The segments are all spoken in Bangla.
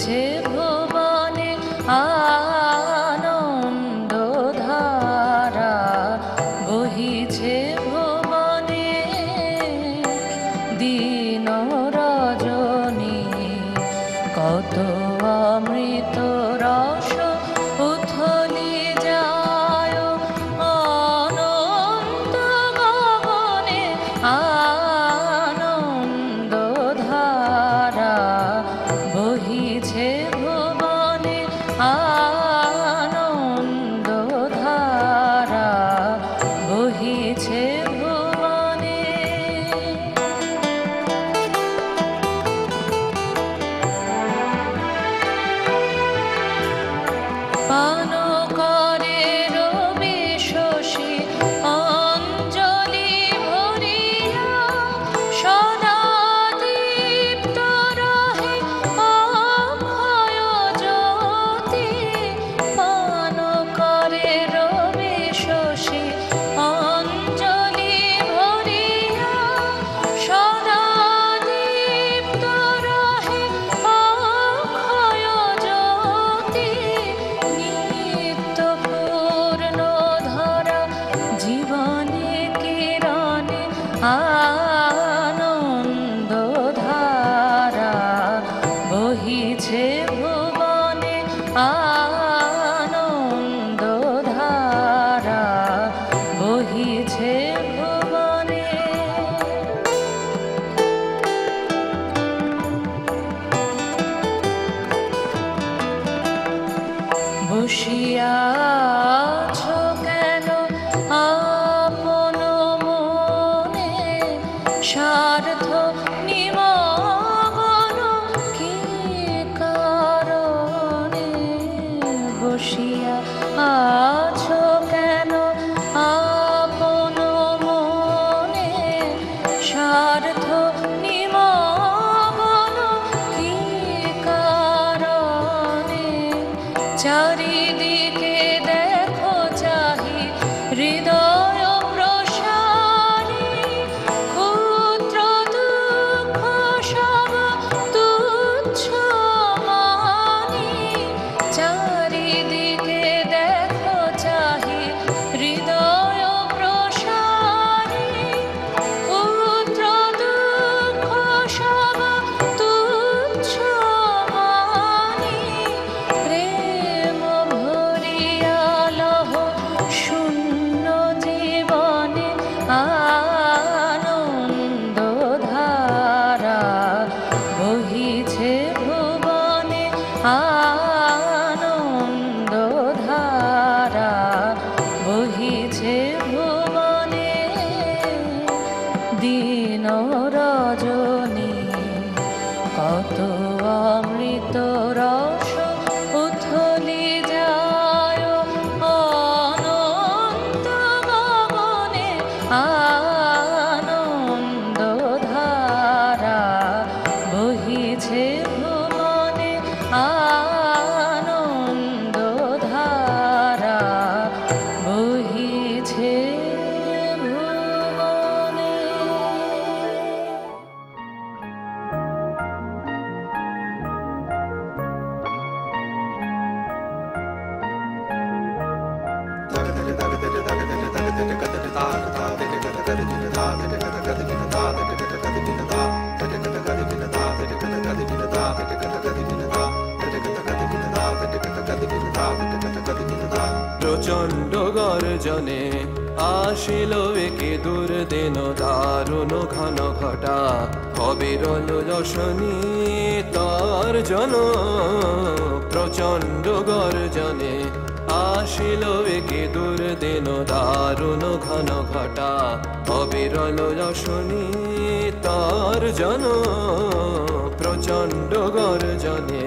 বহিছে ভুবনে আনন্দধারা, বহিছে ভুবনে দিন রজনী। কত অমৃত রস উথলি যায় অনন্ত গগনে আনন্দধারা, বহিছে ভুবনে আনন্দধারা, বহিছে ভুবনে। পান করে রবি শশী অঞ্জলি ভরিয়া, সদা দীপ্ত রহে অক্ষয় জ্যোতি। পান করে রবি শশী অঞ্জলি ভরিয়া, সদা দীপ্ত রহে অক্ষয় জ্যোতি। নিত্য পূর্ণ ধরা জীবনে কিরণে আনন্দধারা, বহিছে ভুবনে আনন্দধারা, বহিছে ভুবনে। বসিয়া আছো কেন আপন মনে, স্বার্থ নিমগ্ন কি কারণে? বসিয়া আছো কেন আপন মনে, স্বার্থ নিমগ্ন কি কারণে? চারিদিকে দেখো চাহি হৃদয় প্রসারী, ক্ষুদ্র দুঃখ সব তুচ্ছ মানি। চারিদিকে দেখো চাহি হৃদয় প্রসারী, ক্ষুদ্র দুঃখ সব তুচ্ছ মানি। প্রেম ভরিয়া লহ শূন্য জীবনে আনন্দধারা, বহিছে ভুবনে আনন্দধারা, বহিছে ভুবনে দিন রজনী। কত অমৃত রস উথলি যায় অনন্ত গগনে আনন্দধারা, বহিছে ভুবনে আনন্দধারা, বহিছে ভুবনে। প্রচণ্ড গর্জনে আসিল একে দুর্দিন দারুণ ঘন ঘটা, অবিরল যশনী তার জন। প্রচণ্ড গর্জনে আসিল একে দুর্দিন দারুণ ঘন ঘটা, অবিরল যশনী তার জন। প্রচণ্ড গর্জনে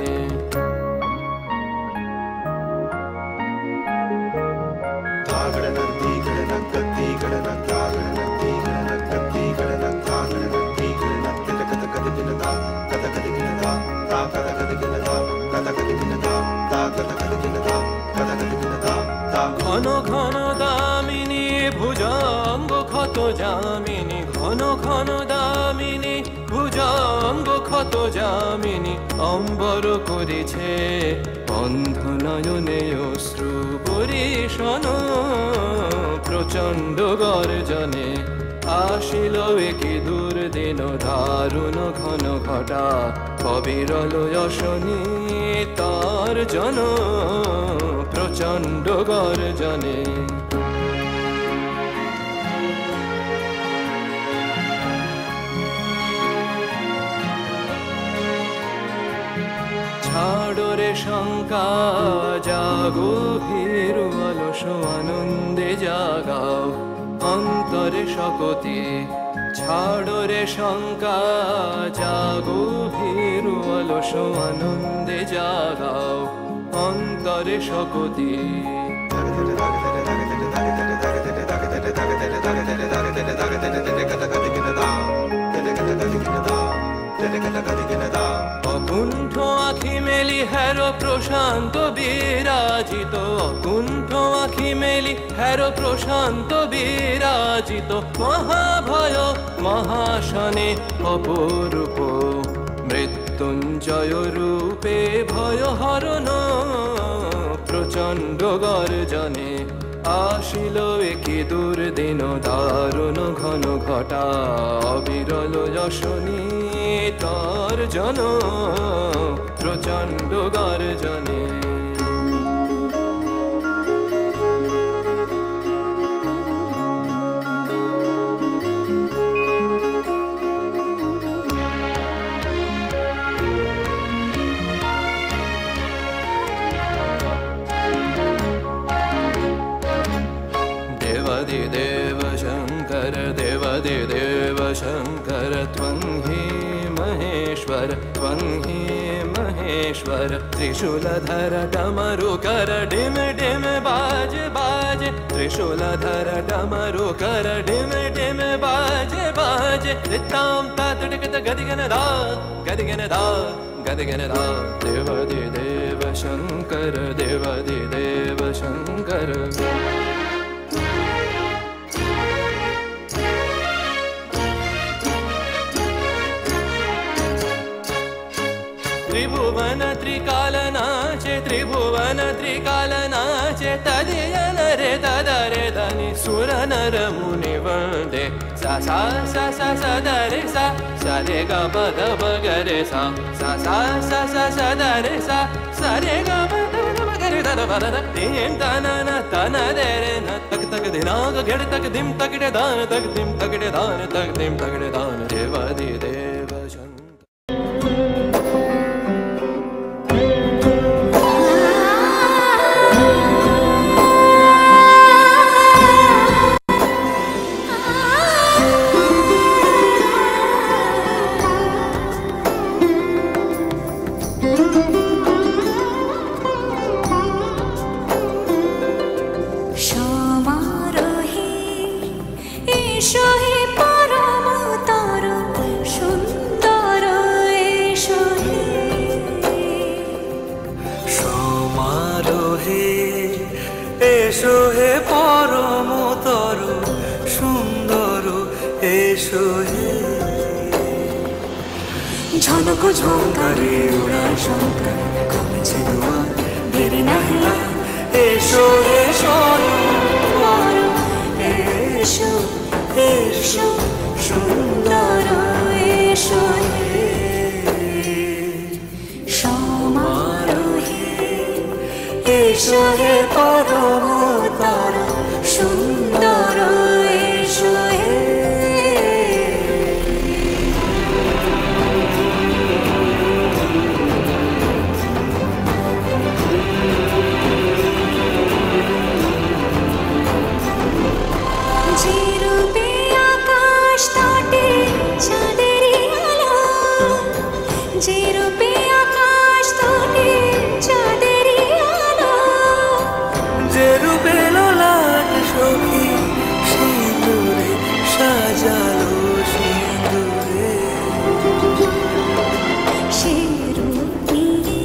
ঘন ঘন দামিনী ভুজঙ্গ ক্ষত যামিনী, ঘন ঘন দামিনী ভুজঙ্গ ক্ষত কত যামিনী অম্বর করেছে অন্ধ নয়নে অশ্রু বরিশন প্রচণ্ড গর্জনে আসিল একি দুর্দিন দারুণ ঘন ঘটা অবিরল যশনী তার জন প্রচণ্ড গর্জনে ছাড়ো রে শঙ্কা জাগো ভীরু অলস আনন্দে জাগাও অন্তরে শকতি ছাড়ো রে শঙ্কা জাগো ভীরু অলস আনন্দে জাগাও অন্তরে শকতি অকুণ্ঠ আখি মেলি হেরো প্রশান্ত বিরাজিত অকুণ্ঠ আখি মেলি হেরো প্রশান্ত বিরাজিত মহাভয় মহাশনে অপরূপ মৃত্যুঞ্জয় রূপে ভয় হরণ প্রচণ্ড গর্জনে আসিল একি দুর্দিন দারুণ ঘন ঘটা অবিরল যশনী তার জন প্রচণ্ড গর্জনে देव शंकर देवादिदेव शंकर त्वं हि महेश्वर त्रिशूलधर डमरुकर डिम डिम बाज बाज त्रिशूलधर डमरुकर डिम डिम बाज बाज ताम तातड़कत गदिगन दा देवादिदेव शंकर त्रिभुवन त्रिकालनाचे तदियन रे तदरे धनि सुर नर मुनि वन्दे सा सा सा सा सा दरे सा सा रे ग प द प ग रे सा सा सा सा सा सा दरे सा सा रे ग प द प ग रे द प द तीन तन न तन दे रे न तक तक दिनाग घेड़ तक दिम तक रे दान तक दिम तक रे दान तक दिम तक रे दान देवादिदेव शंकर এসো হে পরমতর সুন্দর এসো হে ঝনক ঝঙ্কারে উড়া শঙ্কর কমেছে দুয়ার দেরি নাহি এসো এসো এসো এসো সুন্দর এসো হে সমারোহে এসো হে পরমতর সুন্দর এসো হে যে রূপে আকাশ তটে চাঁদেরই আলো যে রূপে আকাশ তটে চাঁদেরই আলো যে রূপে লোলাট সখী সিঁদুরে সাজালো সিঁদুরে সে রূপ নিয়ে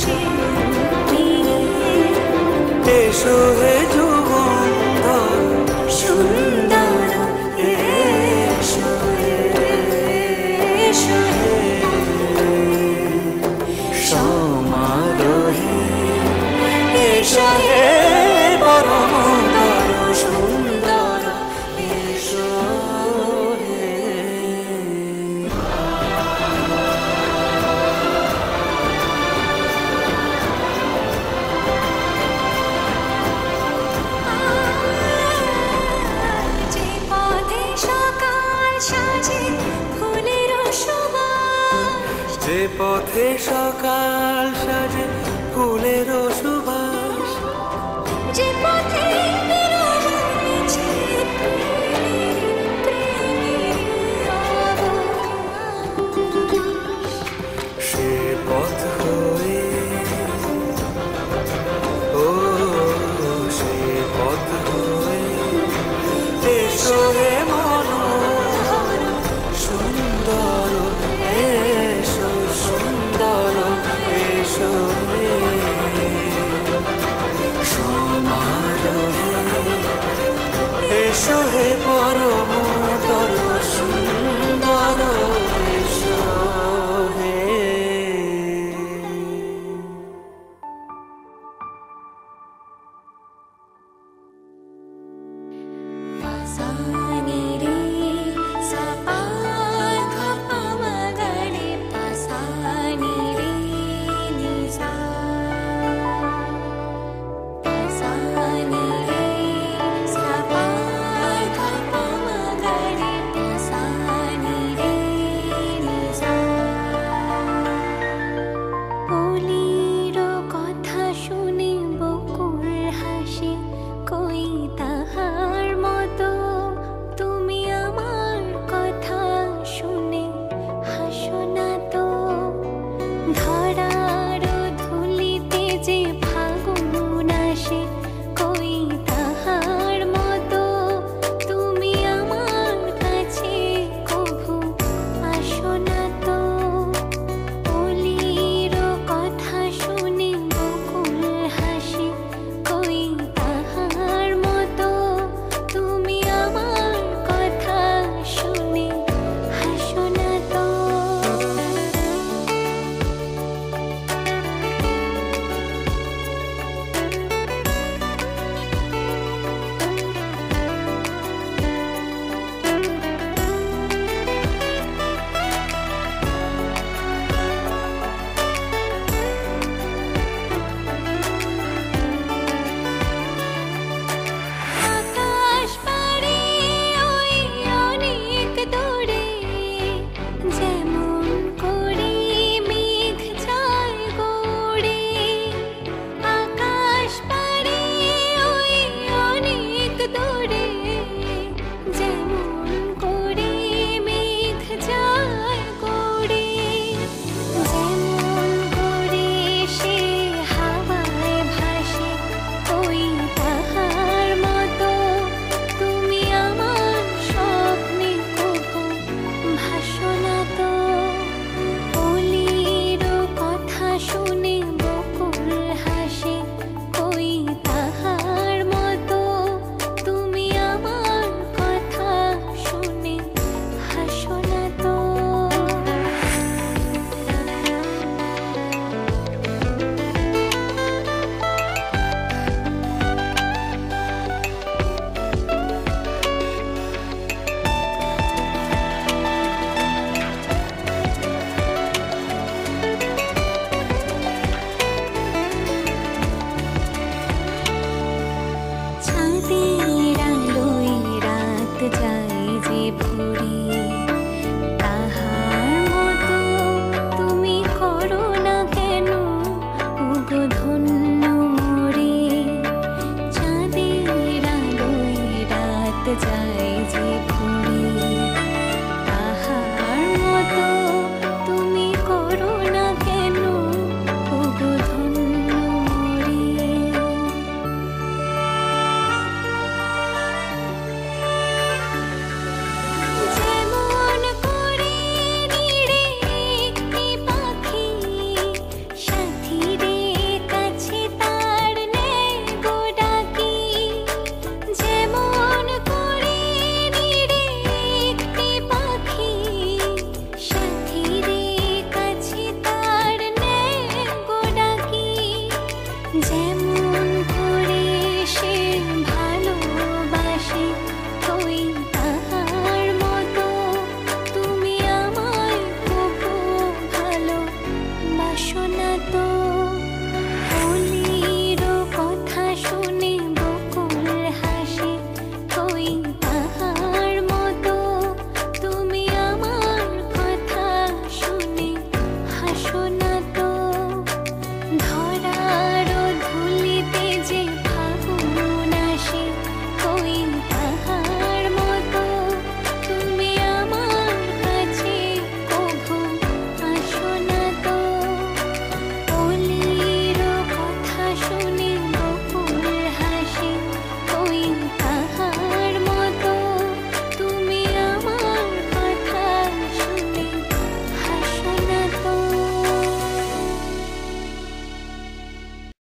সে রূপ নিয়ে এসো হে যুগন্ধর সুন্দর এসো যে পথে সকাল সাজে ফুলেরও